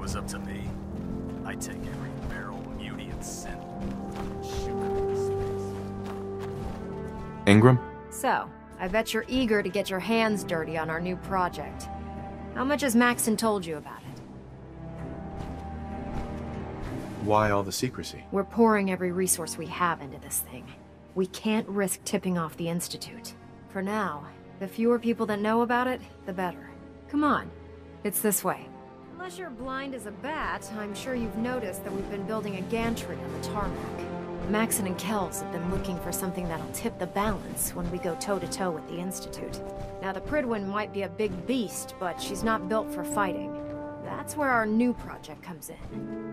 was up to me, I'd take every barrel, muty, and send and shoot them into space. Ingram? So, I bet you're eager to get your hands dirty on our new project. How much has Maxon told you about it? Why all the secrecy? We're pouring every resource we have into this thing. We can't risk tipping off the Institute. For now, the fewer people that know about it, the better. Come on, it's this way. Unless you're blind as a bat, I'm sure you've noticed that we've been building a gantry on the tarmac. Maxon and Kells have been looking for something that'll tip the balance when we go toe-to-toe with the Institute. Now, the Prydwen might be a big beast, but she's not built for fighting. That's where our new project comes in.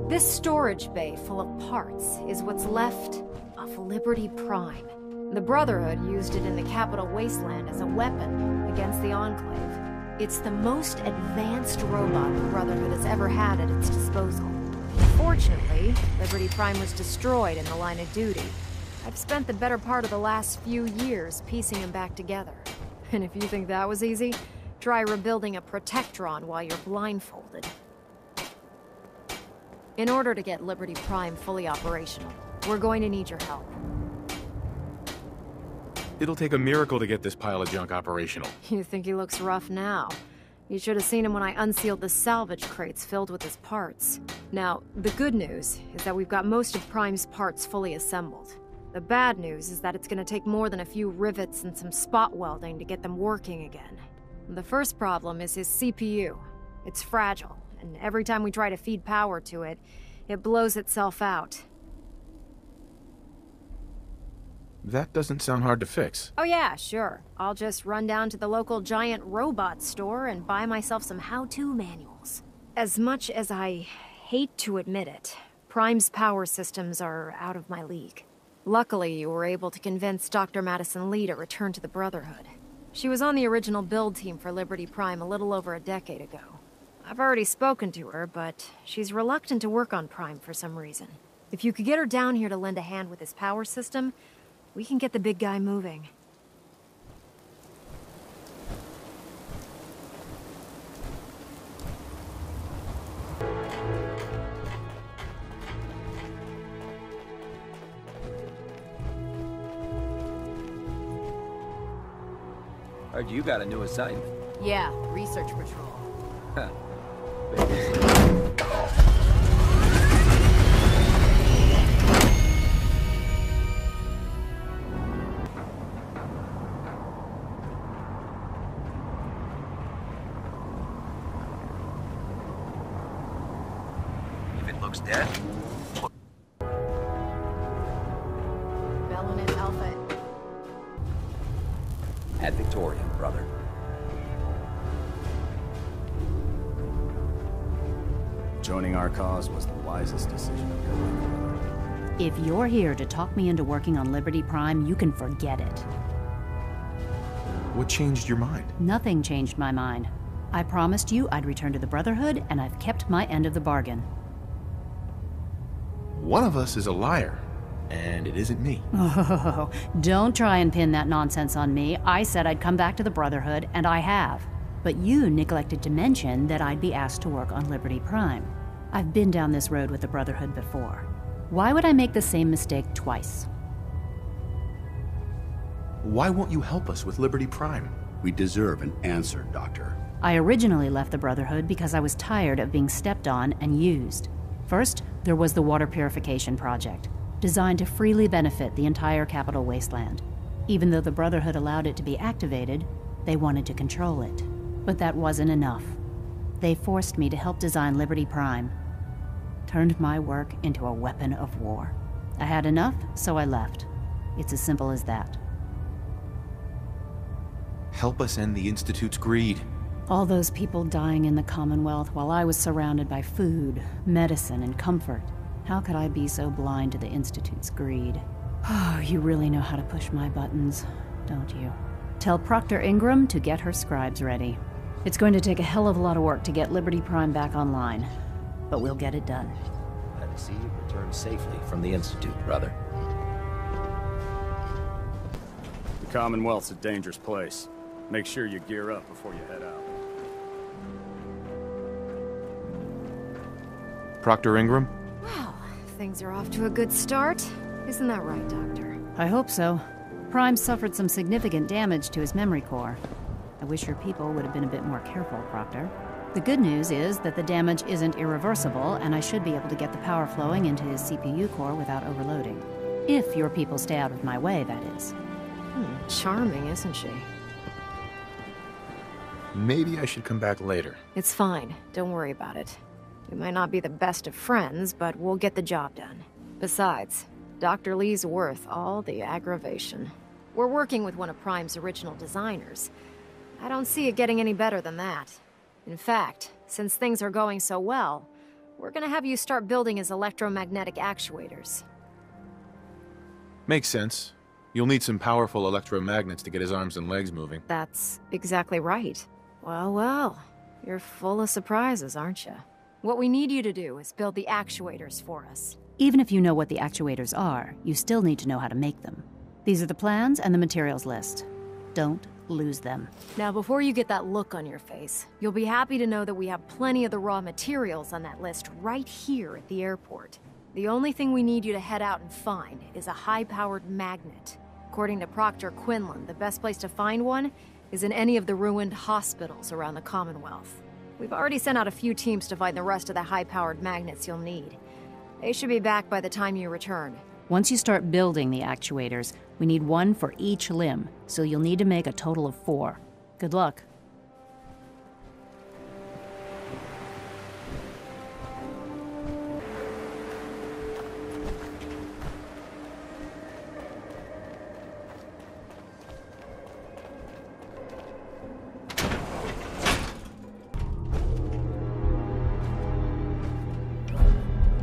This storage bay full of parts is what's left of Liberty Prime. The Brotherhood used it in the Capital Wasteland as a weapon against the Enclave. It's the most advanced robot the Brotherhood has ever had at its disposal. Fortunately, Liberty Prime was destroyed in the line of duty. I've spent the better part of the last few years piecing them back together. And if you think that was easy, try rebuilding a Protectron while you're blindfolded. In order to get Liberty Prime fully operational, we're going to need your help. It'll take a miracle to get this pile of junk operational. You think he looks rough now? You should have seen him when I unsealed the salvage crates filled with his parts. Now, the good news is that we've got most of Prime's parts fully assembled. The bad news is that it's gonna take more than a few rivets and some spot welding to get them working again. The first problem is his CPU. It's fragile, and every time we try to feed power to it, it blows itself out. That doesn't sound hard to fix. Oh yeah, sure. I'll just run down to the local giant robot store and buy myself some how-to manuals. As much as I hate to admit it, Prime's power systems are out of my league. Luckily, you were able to convince Dr. Madison Lee to return to the Brotherhood. She was on the original build team for Liberty Prime a little over a decade ago. I've already spoken to her, but she's reluctant to work on Prime for some reason. If you could get her down here to lend a hand with his power system, we can get the big guy moving. Heard you got a new assignment. Yeah, research patrol. Huh. If it looks dead, Bellin' in Alpha. At Victoria, brother. Joining our cause was the wisest decision of your life, brother. If you're here to talk me into working on Liberty Prime, you can forget it. What changed your mind? Nothing changed my mind. I promised you I'd return to the Brotherhood, and I've kept my end of the bargain. One of us is a liar, and it isn't me. Oh, don't try and pin that nonsense on me. I said I'd come back to the Brotherhood, and I have. But you neglected to mention that I'd be asked to work on Liberty Prime. I've been down this road with the Brotherhood before. Why would I make the same mistake twice? Why won't you help us with Liberty Prime? We deserve an answer, Doctor. I originally left the Brotherhood because I was tired of being stepped on and used. First, there was the water purification project, designed to freely benefit the entire Capital Wasteland. Even though the Brotherhood allowed it to be activated, they wanted to control it. But that wasn't enough. They forced me to help design Liberty Prime. Turned my work into a weapon of war. I had enough, so I left. It's as simple as that. Help us end the Institute's greed. All those people dying in the Commonwealth while I was surrounded by food, medicine, and comfort. How could I be so blind to the Institute's greed? Oh, you really know how to push my buttons, don't you? Tell Proctor Ingram to get her scribes ready. It's going to take a hell of a lot of work to get Liberty Prime back online, but we'll get it done. Glad to see you return safely from the Institute, brother. Commonwealth's a dangerous place. Make sure you gear up before you head out. Proctor Ingram? Well, things are off to a good start. Isn't that right, Doctor? I hope so. Prime suffered some significant damage to his memory core. I wish your people would have been a bit more careful, Proctor. The good news is that the damage isn't irreversible, and I should be able to get the power flowing into his CPU core without overloading. If your people stay out of my way, that is. Charming, isn't she? Maybe I should come back later. It's fine. Don't worry about it. We might not be the best of friends, but we'll get the job done. Besides, Dr. Lee's worth all the aggravation. We're working with one of Prime's original designers. I don't see it getting any better than that. In fact, since things are going so well, we're gonna have you start building his electromagnetic actuators. Makes sense. You'll need some powerful electromagnets to get his arms and legs moving. That's exactly right. Well, you're full of surprises, aren't you? What we need you to do is build the actuators for us. Even if you know what the actuators are, you still need to know how to make them. These are the plans and the materials list. Don't lose them. Now, before you get that look on your face, you'll be happy to know that we have plenty of the raw materials on that list right here at the airport. The only thing we need you to head out and find is a high-powered magnet. According to Proctor Quinlan, the best place to find one is in any of the ruined hospitals around the Commonwealth. We've already sent out a few teams to find the rest of the high-powered magnets you'll need. They should be back by the time you return. Once you start building the actuators, we need one for each limb, so you'll need to make a total of 4. Good luck.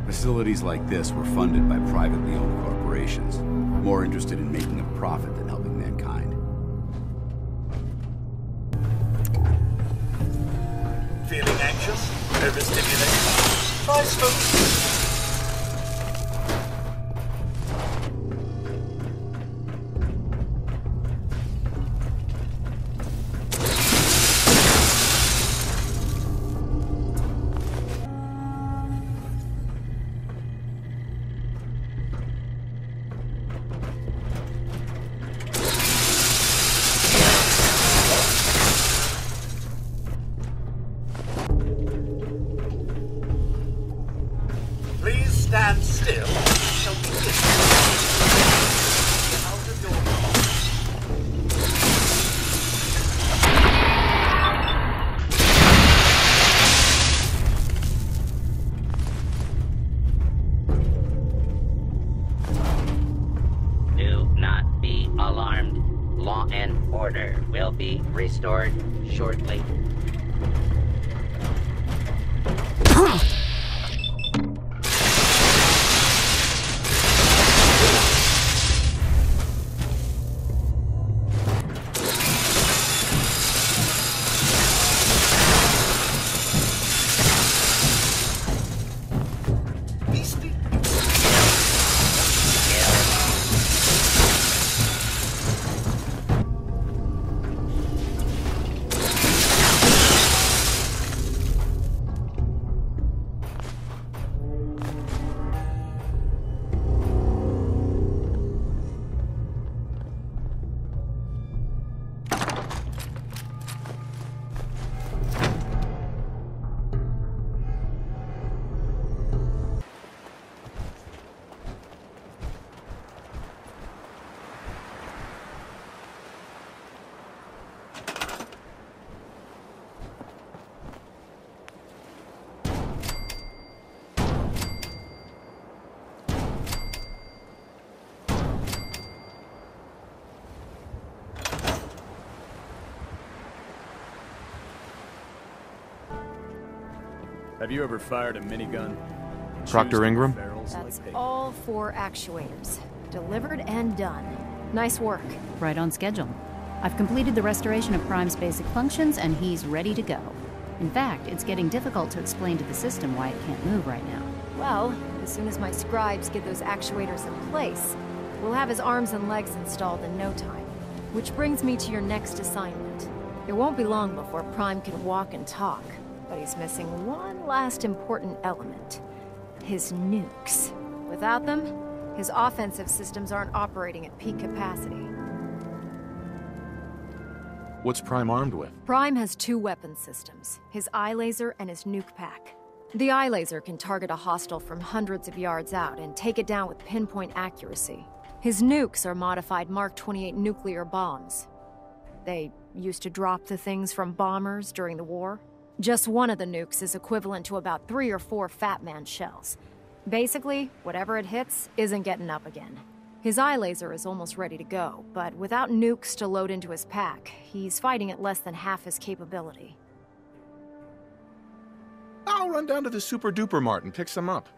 Facilities like this were funded by privately owned corporations, more interested in making a profit than helping mankind. Feeling anxious? Overstimulated? Try smoking. Stand still. Shall we get out of your Do not be alarmed. Law and order will be restored shortly. Have you ever fired a minigun? Proctor Ingram? That's all 4 actuators. Delivered and done. Nice work. Right on schedule. I've completed the restoration of Prime's basic functions, and he's ready to go. In fact, it's getting difficult to explain to the system why it can't move right now. Well, as soon as my scribes get those actuators in place, we'll have his arms and legs installed in no time. Which brings me to your next assignment. It won't be long before Prime can walk and talk, but he's missing one last important element. His nukes. Without them, his offensive systems aren't operating at peak capacity. What's Prime armed with? Prime has two weapon systems, his eye laser and his nuke pack. The eye laser can target a hostile from hundreds of yards out and take it down with pinpoint accuracy. His nukes are modified Mark 28 nuclear bombs. They used to drop the things from bombers during the war. Just one of the nukes is equivalent to about 3 or 4 Fat Man shells. Basically, whatever it hits isn't getting up again. His eye laser is almost ready to go, but without nukes to load into his pack, he's fighting at less than half his capability. I'll run down to the Super Duper Mart and pick some up.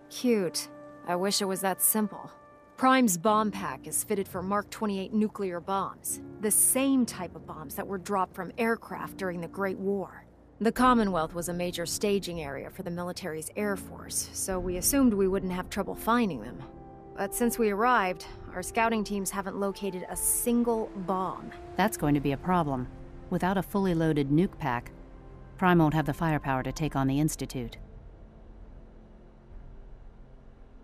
Cute. I wish it was that simple. Prime's bomb pack is fitted for Mark 28 nuclear bombs, the same type of bombs that were dropped from aircraft during the Great War. The Commonwealth was a major staging area for the military's Air Force, so we assumed we wouldn't have trouble finding them. But since we arrived, our scouting teams haven't located a single bomb. That's going to be a problem. Without a fully loaded nuke pack, Prime won't have the firepower to take on the Institute.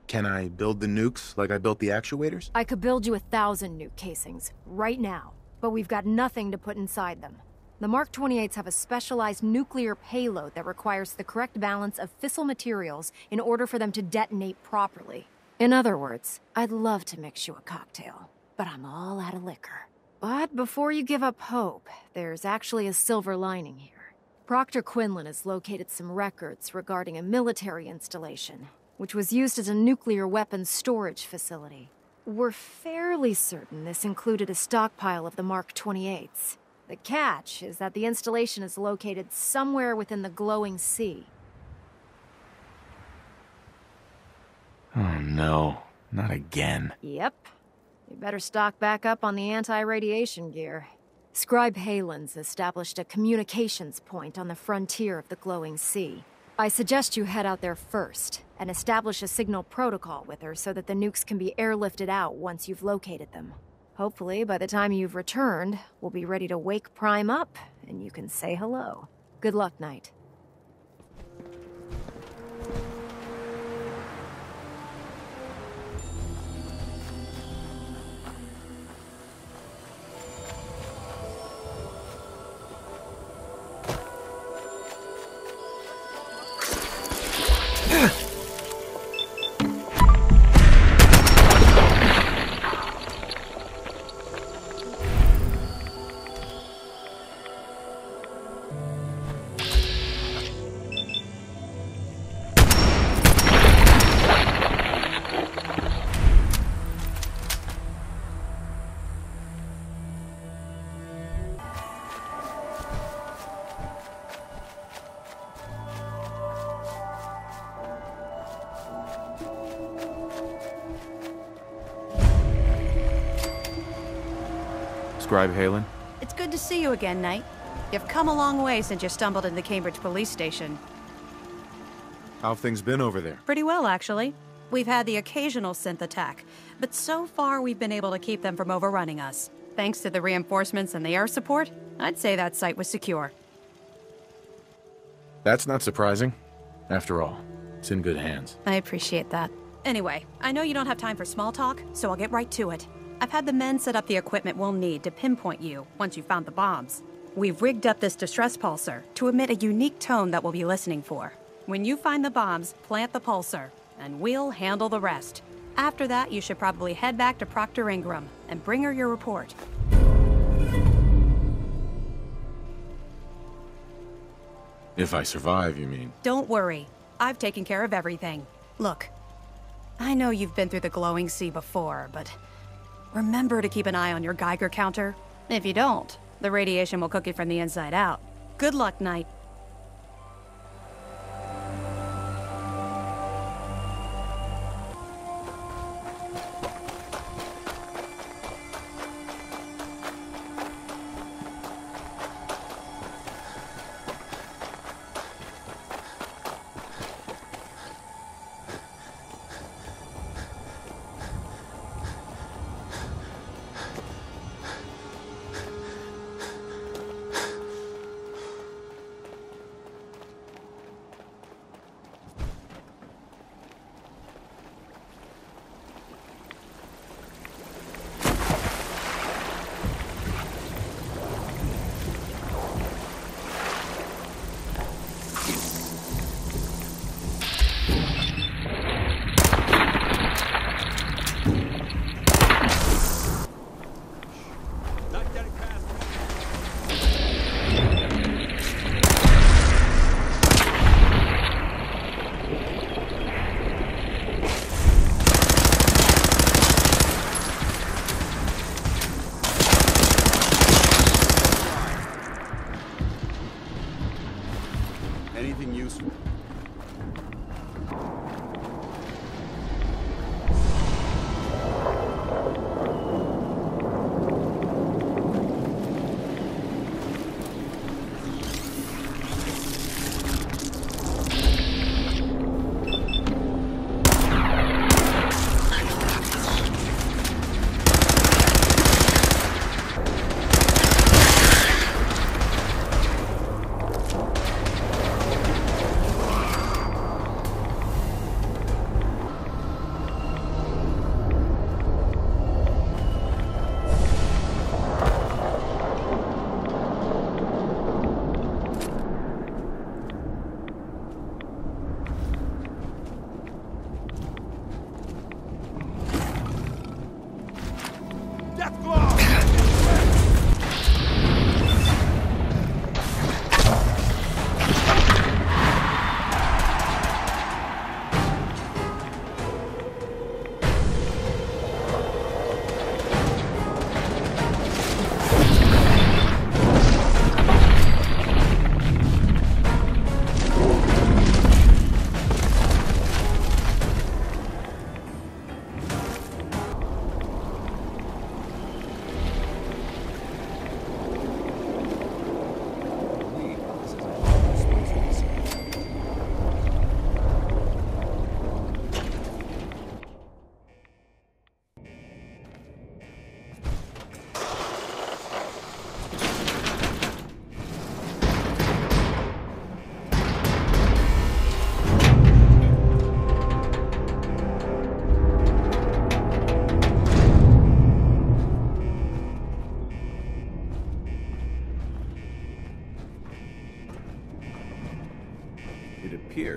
Can I build the nukes like I built the actuators? I could build you 1,000 nuke casings, right now, but we've got nothing to put inside them. The Mark 28s have a specialized nuclear payload that requires the correct balance of fissile materials in order for them to detonate properly. In other words, I'd love to mix you a cocktail, but I'm all out of liquor. But before you give up hope, there's actually a silver lining here. Proctor Quinlan has located some records regarding a military installation, which was used as a nuclear weapons storage facility. We're fairly certain this included a stockpile of the Mark 28s. The catch is that the installation is located somewhere within the glowing sea. Oh no, not again. Yep. You better stock back up on the anti-radiation gear. Scribe Halen's established a communications point on the frontier of the glowing sea. I suggest you head out there first, and establish a signal protocol with her so that the nukes can be airlifted out once you've located them. Hopefully, by the time you've returned, we'll be ready to wake Prime up, and you can say hello. Good luck, Knight. Scribe Halen? It's good to see you again, Knight. You've come a long way since you stumbled into the Cambridge police station. How have things been over there? Pretty well, actually. We've had the occasional synth attack, but so far we've been able to keep them from overrunning us. Thanks to the reinforcements and the air support, I'd say that site was secure. That's not surprising. After all, it's in good hands. I appreciate that. Anyway, I know you don't have time for small talk, so I'll get right to it. I've had the men set up the equipment we'll need to pinpoint you once you've found the bombs. We've rigged up this distress pulsar to emit a unique tone that we'll be listening for. When you find the bombs, plant the pulsar, and we'll handle the rest. After that, you should probably head back to Proctor Ingram and bring her your report. If I survive, you mean? Don't worry. I've taken care of everything. Look, I know you've been through the glowing sea before, but remember to keep an eye on your Geiger counter. If you don't, the radiation will cook you from the inside out. Good luck, Knight.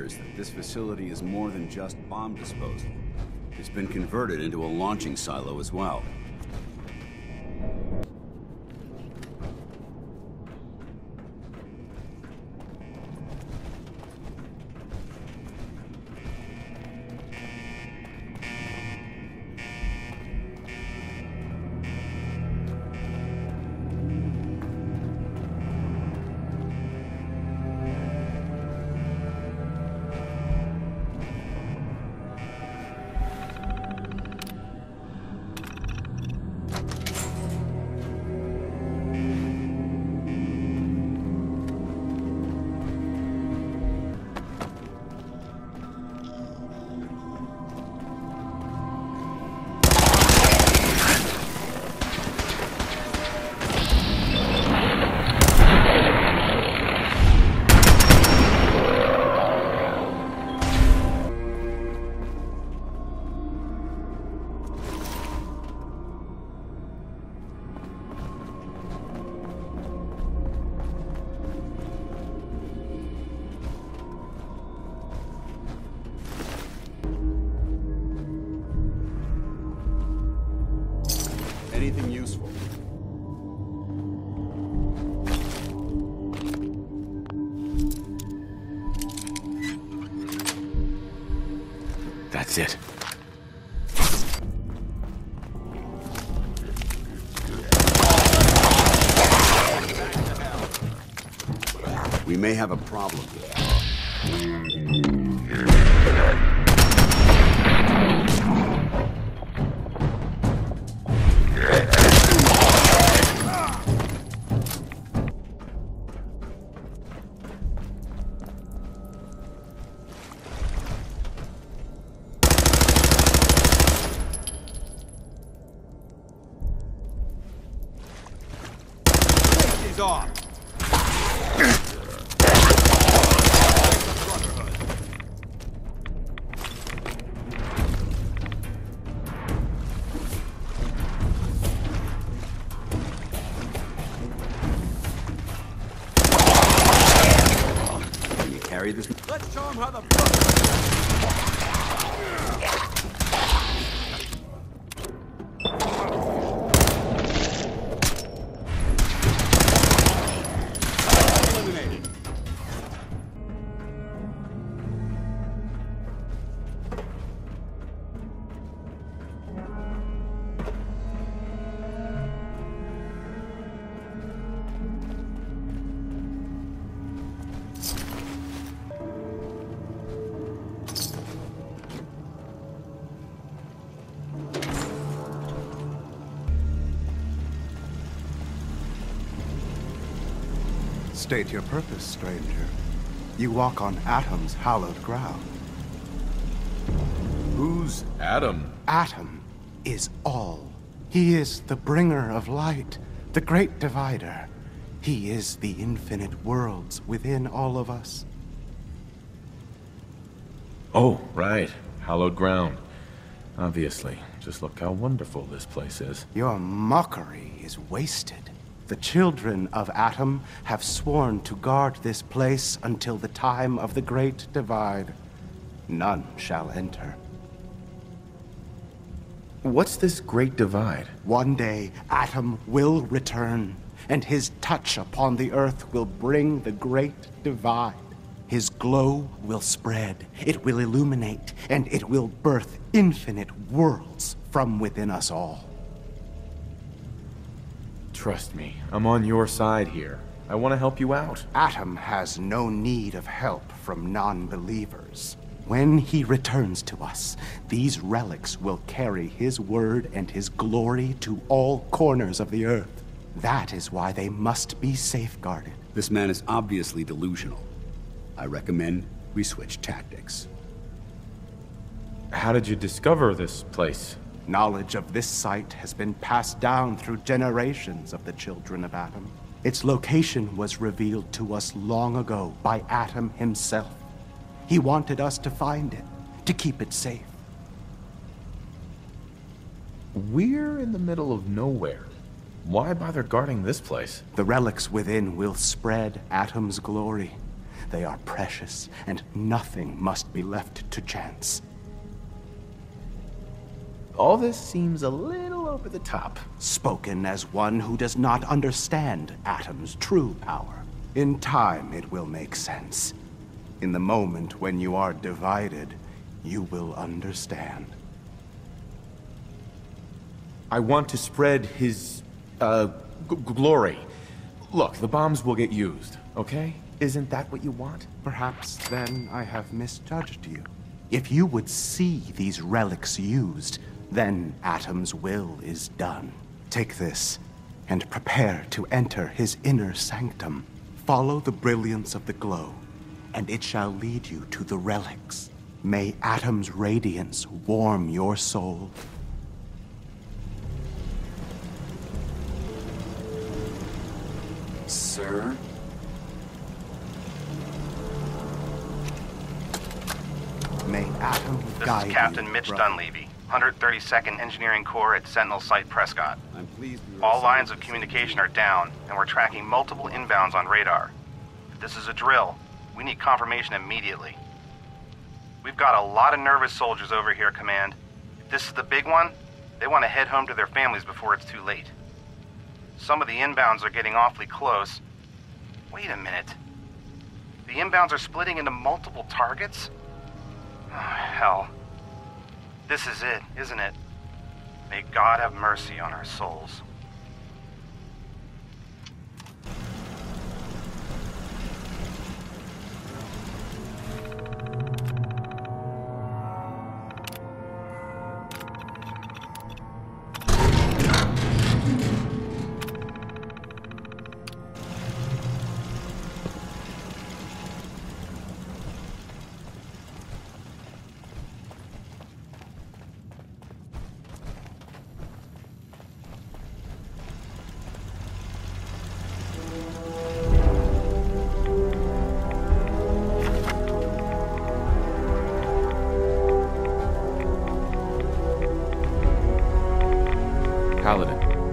appears that this facility is more than just bomb disposal. It's been converted into a launching silo as well. Anything useful? That's it. We may have a problem here. Off. Can you carry this? Let's show him how the State your purpose, stranger. You walk on Atom's hallowed ground. Who's Atom? Atom is all. He is the bringer of light, the great divider. He is the infinite worlds within all of us. Oh, right. Hallowed ground. Obviously. Just look how wonderful this place is. Your mockery is wasted. The children of Atom have sworn to guard this place until the time of the Great Divide. None shall enter. What's this Great Divide? One day, Atom will return, and his touch upon the earth will bring the Great Divide. His glow will spread, it will illuminate, and it will birth infinite worlds from within us all. Trust me, I'm on your side here. I want to help you out. Atom has no need of help from non-believers. When he returns to us, these relics will carry his word and his glory to all corners of the earth. That is why they must be safeguarded. This man is obviously delusional. I recommend we switch tactics. How did you discover this place? Knowledge of this site has been passed down through generations of the children of Atom. Its location was revealed to us long ago by Atom himself. He wanted us to find it, to keep it safe. We're in the middle of nowhere. Why bother guarding this place? The relics within will spread Atom's glory. They are precious, and nothing must be left to chance. All this seems a little over the top. Spoken as one who does not understand Atom's true power. In time, it will make sense. In the moment when you are divided, you will understand. I want to spread his, glory. Look, the bombs will get used, okay? Isn't that what you want? Perhaps then I have misjudged you. If you would see these relics used, then Atom's will is done. Take this, and prepare to enter his inner sanctum. Follow the brilliance of the glow, and it shall lead you to the relics. May Atom's radiance warm your soul. Sir? May Atom This guide is you, Captain Mitch brother. Dunleavy, 132nd Engineering Corps at Sentinel Site Prescott. I'm pleased we were All assigned lines to of this communication are down, and we're tracking multiple inbounds on radar. If this is a drill, we need confirmation immediately. We've got a lot of nervous soldiers over here, Command. If this is the big one, they want to head home to their families before it's too late. Some of the inbounds are getting awfully close. Wait a minute. The inbounds are splitting into multiple targets? Oh, hell. This is it, isn't it? May God have mercy on our souls.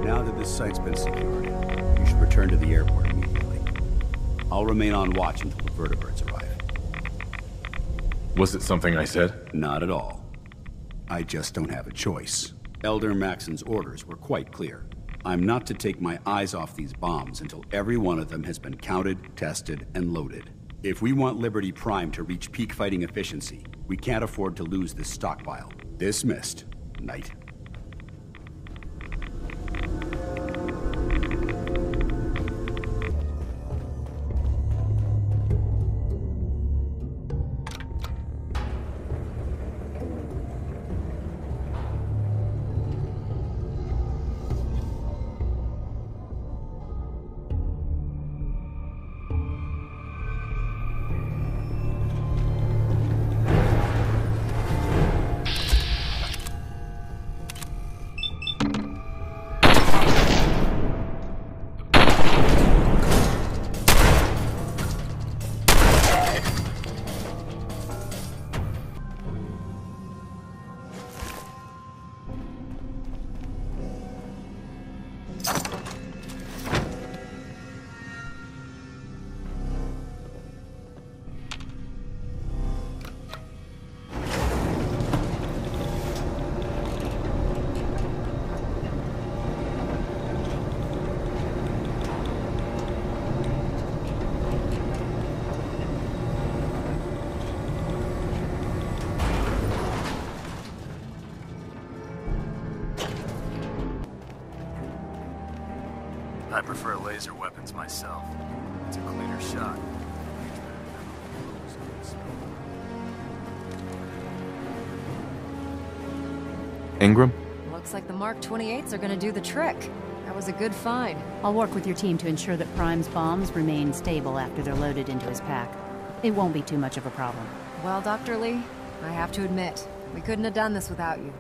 Now that this site's been secured, you should return to the airport immediately. I'll remain on watch until the vertebrates arrive. Was it something I said? Not at all. I just don't have a choice. Elder Maxon's orders were quite clear. I'm not to take my eyes off these bombs until every one of them has been counted, tested, and loaded. If we want Liberty Prime to reach peak fighting efficiency, we can't afford to lose this stockpile. Dismissed, Knight. I prefer laser weapons myself. It's a cleaner shot. Ingram? Looks like the Mark 28s are gonna do the trick. That was a good find. I'll work with your team to ensure that Prime's bombs remain stable after they're loaded into his pack. It won't be too much of a problem. Well, Dr. Lee, I have to admit, we couldn't have done this without you.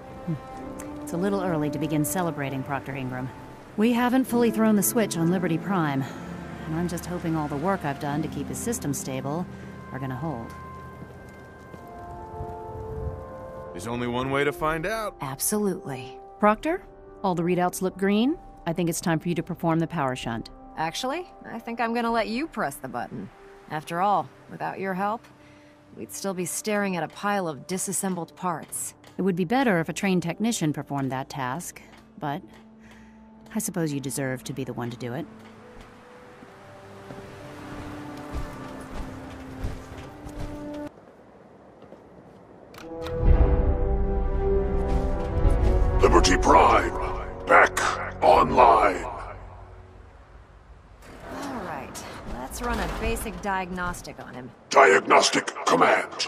It's a little early to begin celebrating, Proctor Ingram. We haven't fully thrown the switch on Liberty Prime, and I'm just hoping all the work I've done to keep his system stable are gonna hold. There's only one way to find out. Absolutely. Proctor, all the readouts look green. I think it's time for you to perform the power shunt. Actually, I think I'm gonna let you press the button. After all, without your help, we'd still be staring at a pile of disassembled parts. It would be better if a trained technician performed that task, but I suppose you deserve to be the one to do it. Liberty Prime, back online. Alright, let's run a basic diagnostic on him. Diagnostic command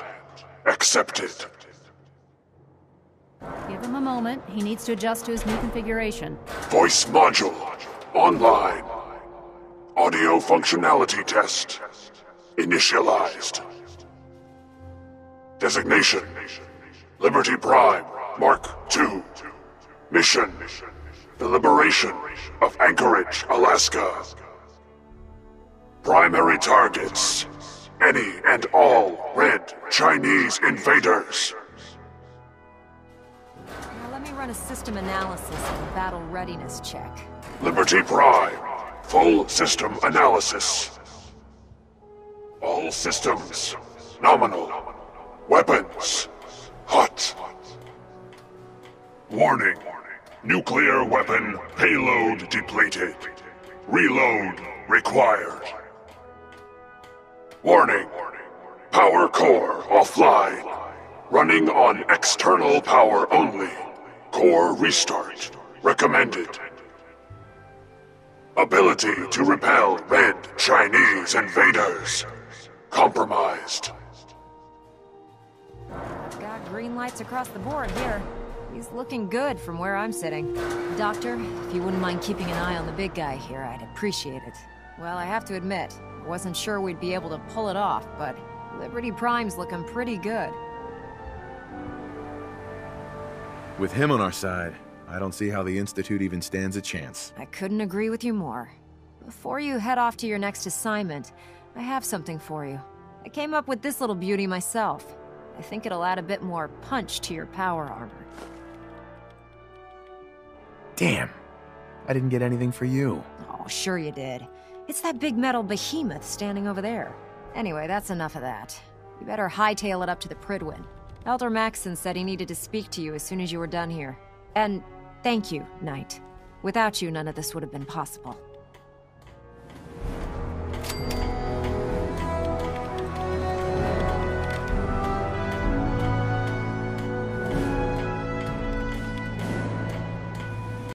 accepted. Give him a moment. He needs to adjust to his new configuration. Voice module online. Audio functionality test initialized. Designation: Liberty Prime Mark II. Mission: the liberation of Anchorage, Alaska. Primary targets: any and all red Chinese invaders. Now let me run a system analysis and battle readiness check. Liberty Prime, full system analysis. All systems nominal. Weapons hot. Warning: nuclear weapon payload depleted. Reload required. Warning: power core offline. Running on external power only. Core restart recommended. Ability to repel red Chinese invaders compromised. I've got green lights across the board here. He's looking good from where I'm sitting. Doctor, if you wouldn't mind keeping an eye on the big guy here, I'd appreciate it. Well, I have to admit, I wasn't sure we'd be able to pull it off, but Liberty Prime's looking pretty good. With him on our side, I don't see how the Institute even stands a chance. I couldn't agree with you more. Before you head off to your next assignment, I have something for you. I came up with this little beauty myself. I think it'll add a bit more punch to your power armor. Damn. I didn't get anything for you. Oh, sure you did. It's that big metal behemoth standing over there. Anyway, that's enough of that. You better hightail it up to the Pridwin. Elder Maxson said he needed to speak to you as soon as you were done here. And thank you, Knight. Without you, none of this would have been possible.